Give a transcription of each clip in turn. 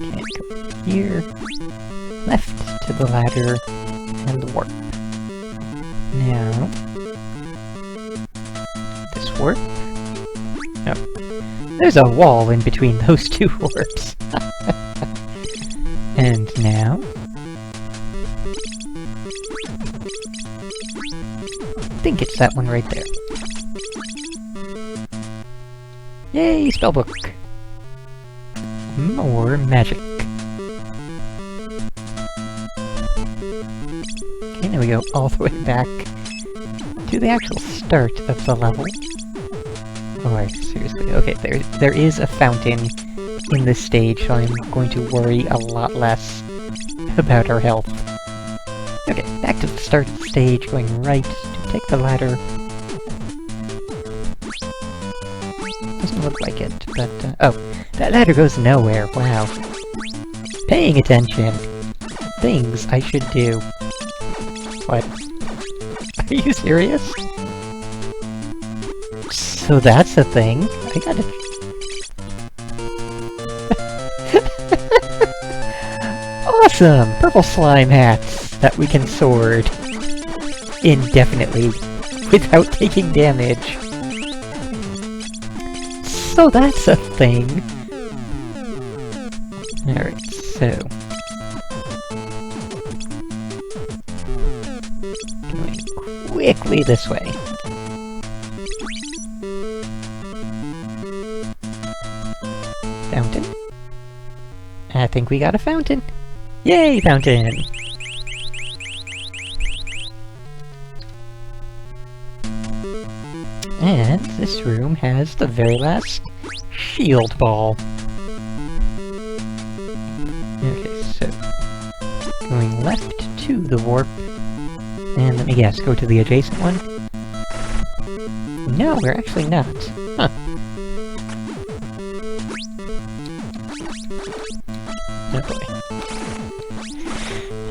Okay, go here. Left to the ladder and the warp. Now... this warp? Oh. There's a wall in between those two warps. And now... I think it's that one right there. Yay, spellbook! More magic. Okay, now we go all the way back to the actual start of the level. Oh, seriously. Okay, there is a fountain in this stage, so I'm going to worry a lot less about our health. Okay, back to the start of the stage, going right to take the ladder. Doesn't look like it, but, oh, that ladder goes nowhere, wow. Paying attention. Things I should do. What? Are you serious? So that's a thing? I gotta... Awesome! Purple slime hats that we can sword indefinitely without taking damage. So that's a thing! Alright, so... going quickly this way. Fountain? I think we got a fountain! Yay, fountain! And this room has the very last shield ball. Okay, so... going left to the warp. And let me guess, go to the adjacent one? No, we're actually not. Huh. Oh boy.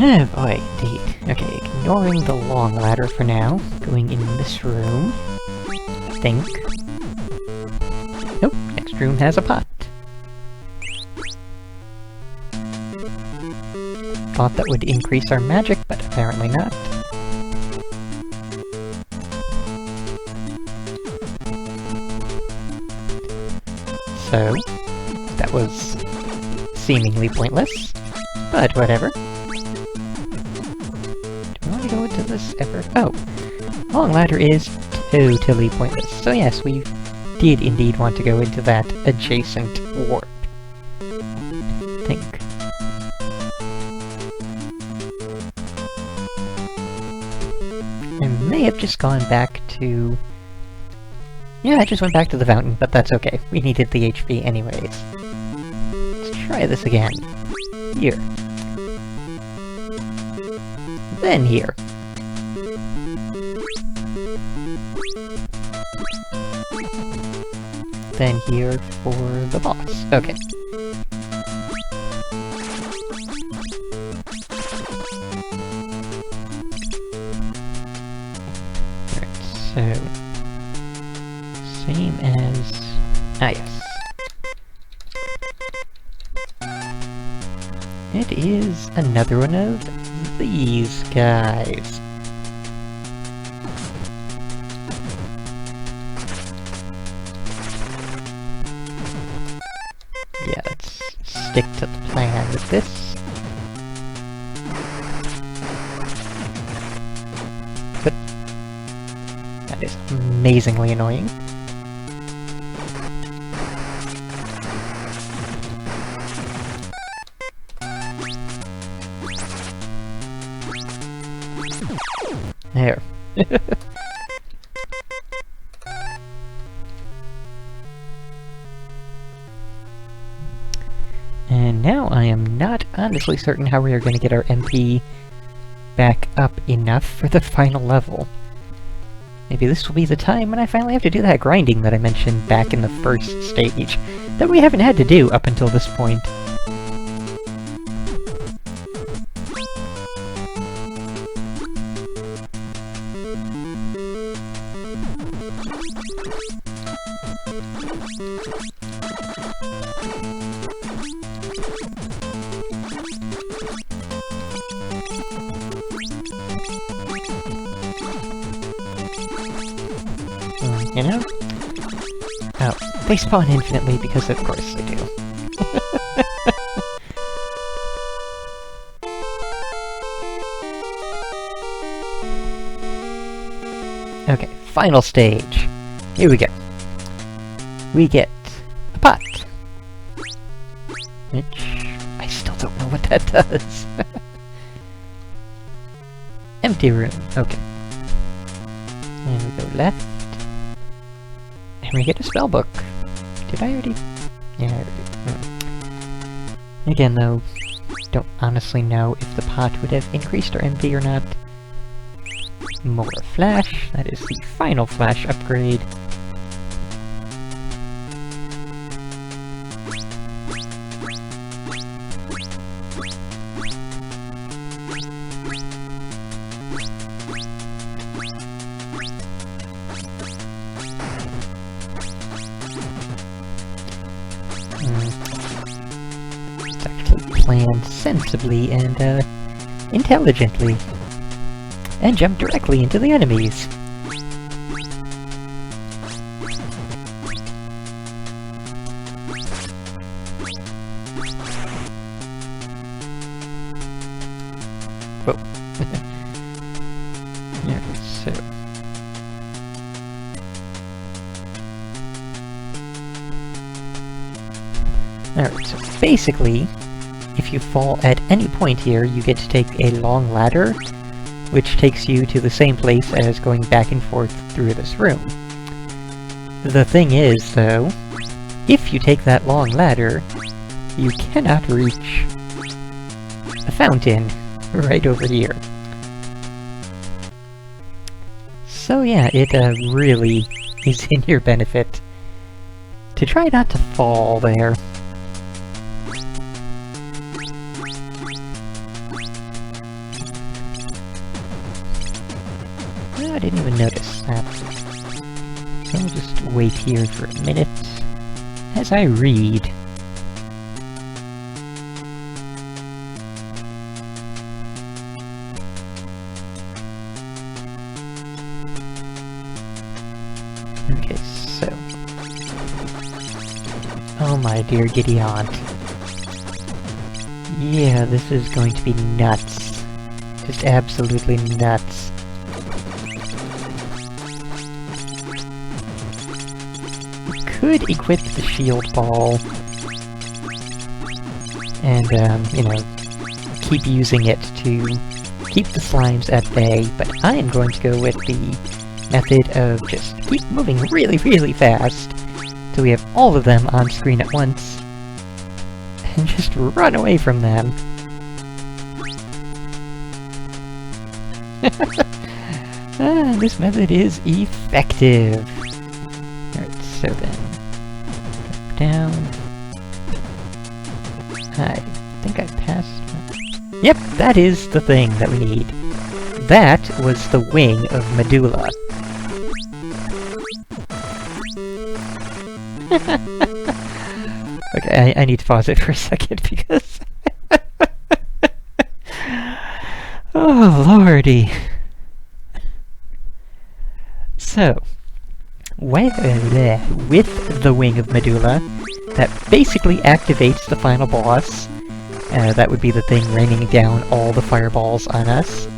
Oh boy, indeed. Okay, ignoring the long ladder for now. Going in this room. I think. Nope, next room has a pot. Thought that would increase our magic, but apparently not. So, that was seemingly pointless, but whatever. Do we want to go into this ever? Oh! Long ladder is totally pointless. So yes, we did indeed want to go into that adjacent warp. I think. I may have just gone back to... yeah, I just went back to the fountain, but that's okay. We needed the HP anyways. Let's try this again. Here. Then here. Then here for the boss. Okay. Alright, so... same as... ah, yes. It is another one of these guys. Yeah, let's stick to the plan with this. But that is amazingly annoying. There. And now I am not honestly certain how we are going to get our MP back up enough for the final level. Maybe this will be the time when I finally have to do that grinding that I mentioned back in the first stage, that we haven't had to do up until this point. you know? Oh, they spawn infinitely because of course they do. Okay, final stage. Here we go. We get a pot. Which, I still don't know what that does. Empty room, okay. And we go left. And we get a spell book. Did I already? Yeah, I already. Again though, don't honestly know if the pot would have increased our MP or not. More flash, that is the final flash upgrade. It's actually planned sensibly and intelligently. And jump directly into the enemies. Whoa. Yeah, so... Alright, so basically, if you fall at any point here, you get to take a long ladder, which takes you to the same place as going back and forth through this room. The thing is, though, if you take that long ladder, you cannot reach the fountain right over here. So yeah, it really is in your benefit to try not to fall there. I didn't even notice that. So I'll just wait here for a minute as I read. Okay, so... Oh my dear giddy aunt. Yeah, this is going to be nuts. Just absolutely nuts. Could equip the shield ball and, you know, keep using it to keep the slimes at bay, but I am going to go with the method of just keep moving really, really fast till we have all of them on screen at once, and just run away from them. This method is effective. Alright, so then... down. I think I passed... Yep, that is the thing that we need. That was the wing of Madoola. Okay, I need to pause it for a second because... Oh, lordy. So, with the Wing of Madoola, that basically activates the final boss. That would be the thing raining down all the fireballs on us.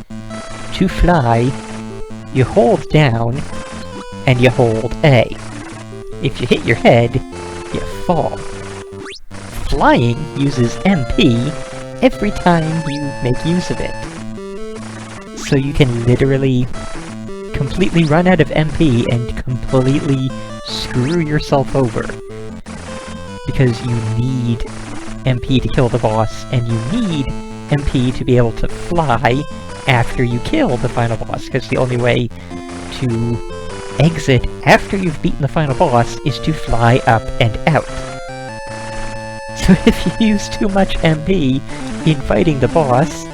To fly, you hold down, and you hold A. If you hit your head, you fall. Flying uses MP every time you make use of it. So you can literally completely run out of MP and completely screw yourself over. Because you need MP to kill the boss, and you need MP to be able to fly after you kill the final boss, because the only way to exit after you've beaten the final boss is to fly up and out. So if you use too much MP in fighting the boss,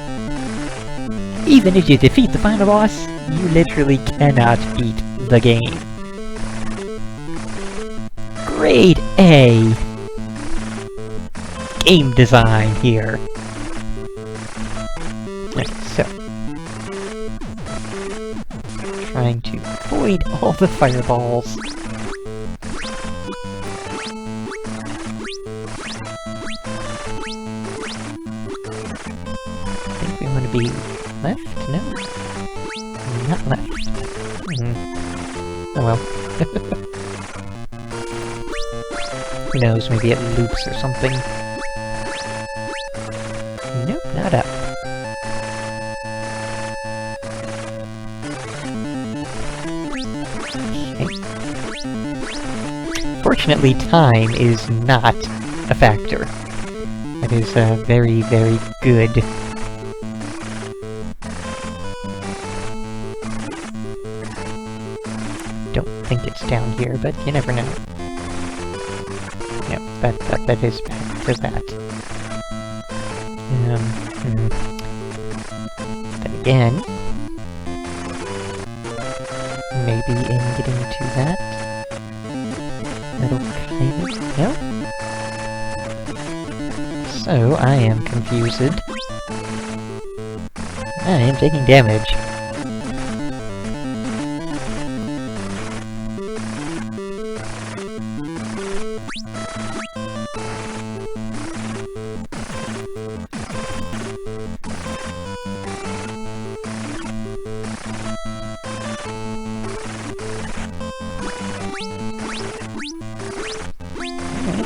even if you defeat the final boss, you literally cannot beat the game. Grade A game design here. Okay, so trying to avoid all the fireballs. I think we want to be left? No? Not left. Oh well. Who knows, maybe it loops or something. Nope, not up. Okay. Fortunately, time is not a factor. That is very, very good. Don't think it's down here, but you never know. Yep, that is back to that. Then again, maybe in getting to that, that'll kind of... no? So, I am confused. I am taking damage.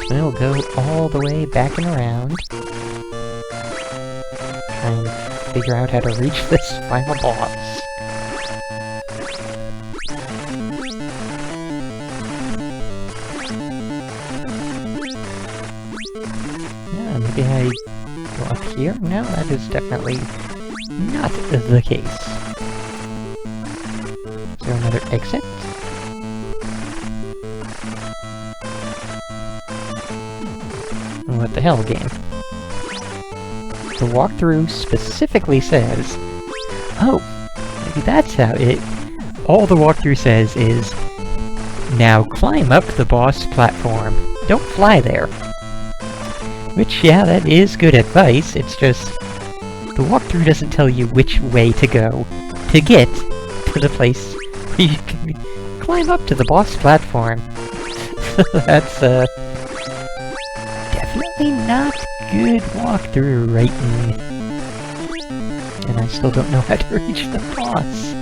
We'll go all the way back and around. Try and figure out how to reach this final boss. Yeah, maybe I go up here? No, that is definitely not the case. Is there another exit? What the hell, game? The walkthrough specifically says... oh, maybe that's how it... all the walkthrough says is... now climb up the boss platform. Don't fly there. Which, yeah, that is good advice, it's just... the walkthrough doesn't tell you which way to go to get to the place where you can climb up to the boss platform. That's, definitely not good walkthrough writing. And I still don't know how to reach the boss.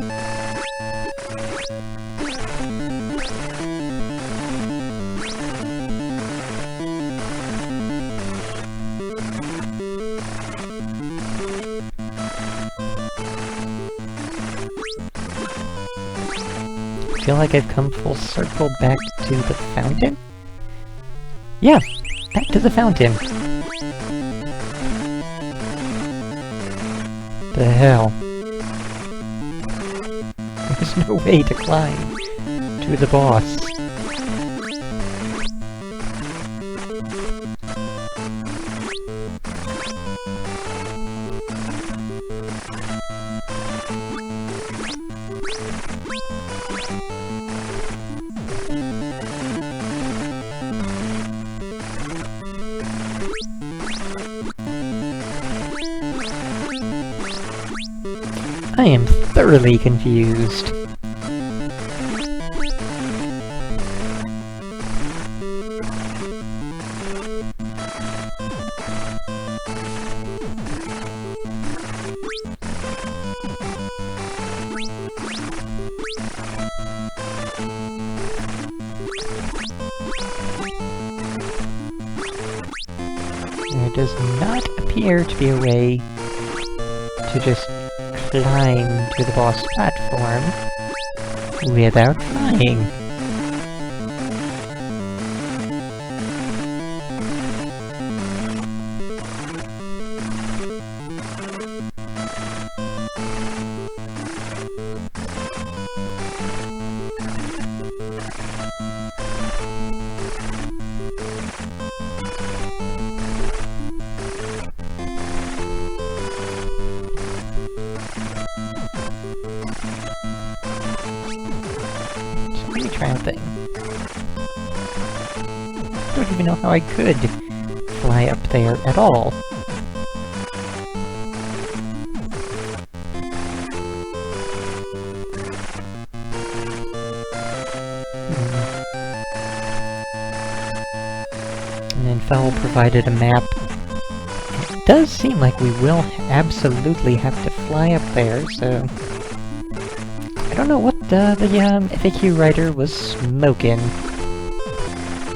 I feel like I've come full circle back to the fountain? Yeah! Back to the fountain! The hell? There's no way to climb to the boss. I am thoroughly confused. There does not appear to be a way to just climb to the boss platform without flying. Thing. I don't even know how I could fly up there at all. And then Fell provided a map. It does seem like we will absolutely have to fly up there, so... I don't know what the FAQ writer was smoking.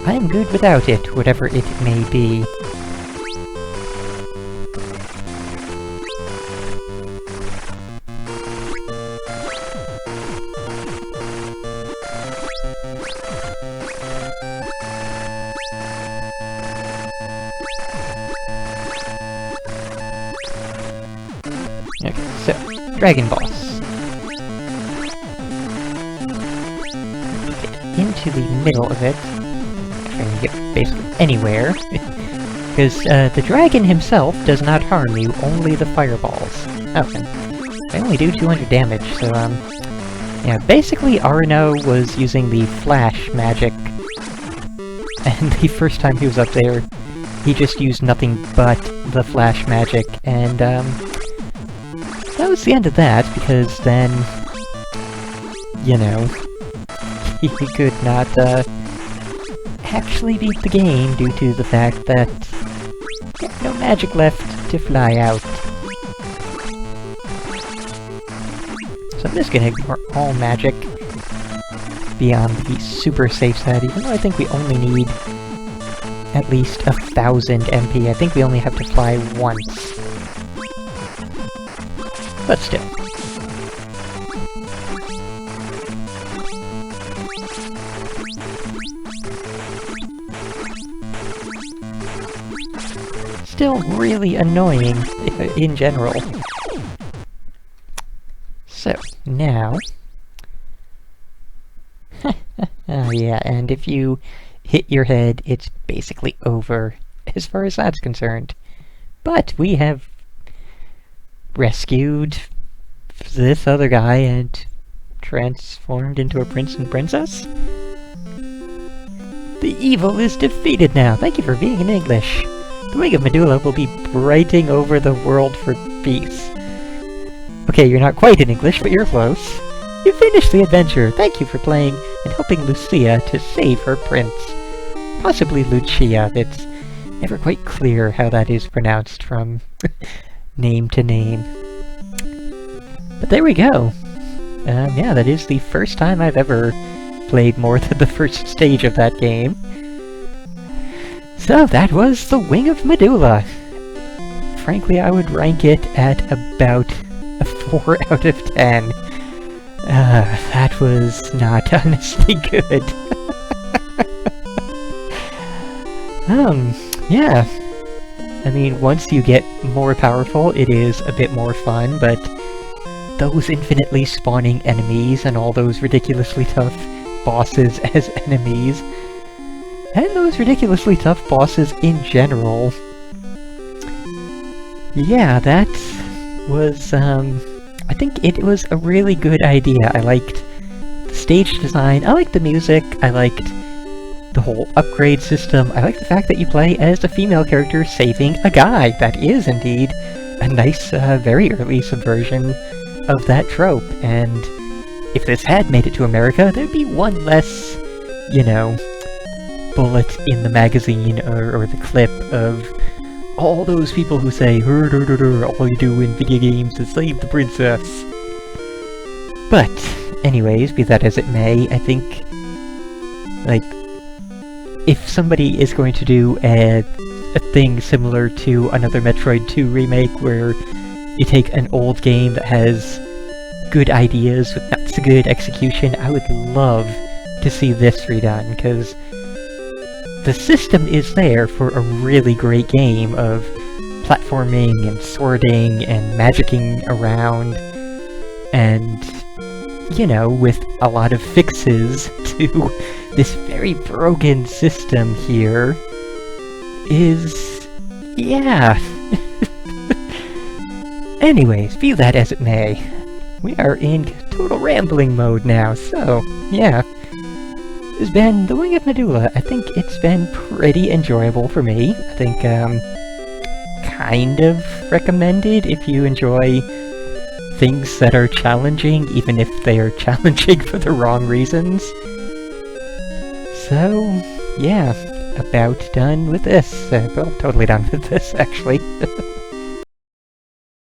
I am good without it, whatever it may be. Okay, so, Dragon Boss. Get into the middle of it. Trying to get basically anywhere. Because the dragon himself does not harm you, only the fireballs. Okay. They only do 200 damage, so yeah, basically Arno was using the flash magic. And the first time he was up there, he just used nothing but the flash magic, and that was the end of that, because then, you know, he could not actually beat the game due to the fact that he had no magic left to fly out. So I'm just gonna ignore all magic beyond the super safe side, even though I think we only need at least 1,000 MP. I think we only have to fly once. But still. Still really annoying in general. So, now... yeah, and if you hit your head, it's basically over, as far as that's concerned. But we have rescued this other guy and transformed into a prince and princess? The evil is defeated now! Thank you for being in English! The Wing of Madoola will be brighting over the world for peace. Okay, you're not quite in English, but you're close. You finished the adventure! Thank you for playing and helping Lucia to save her prince. Possibly Lucia, it's never quite clear how that is pronounced from name to name. But there we go! Yeah, that is the first time I've ever played more than the first stage of that game. So that was The Wing of Madoola! Frankly, I would rank it at about a 4 out of 10. That was not honestly good. Yeah. I mean, once you get more powerful, it is a bit more fun, but those infinitely spawning enemies and all those ridiculously tough bosses as enemies, and those ridiculously tough bosses in general. Yeah, that was, I think it was a really good idea. I liked the stage design, I liked the music, I liked the whole upgrade system, I liked the fact that you play as a female character saving a guy. That is indeed a nice, very early subversion of that trope, and if this had made it to America, there'd be one less, you know, bullet in the magazine or the clip of all those people who say, all you do in video games is save the princess. But, anyways, be that as it may, I think, like, if somebody is going to do a thing similar to another Metroid 2 remake where you take an old game that has good ideas with not so good execution, I would love to see this redone, because the system is there for a really great game of platforming and sorting and magicking around, and, you know, with a lot of fixes to this very broken system here, is... yeah. Anyways, be that as it may, we are in total rambling mode now, so, yeah. It's been The Wing of Madoola. I think it's been pretty enjoyable for me. I think, kind of recommended if you enjoy things that are challenging, even if they are challenging for the wrong reasons. So, yeah. about done with this. Well, totally done with this, actually.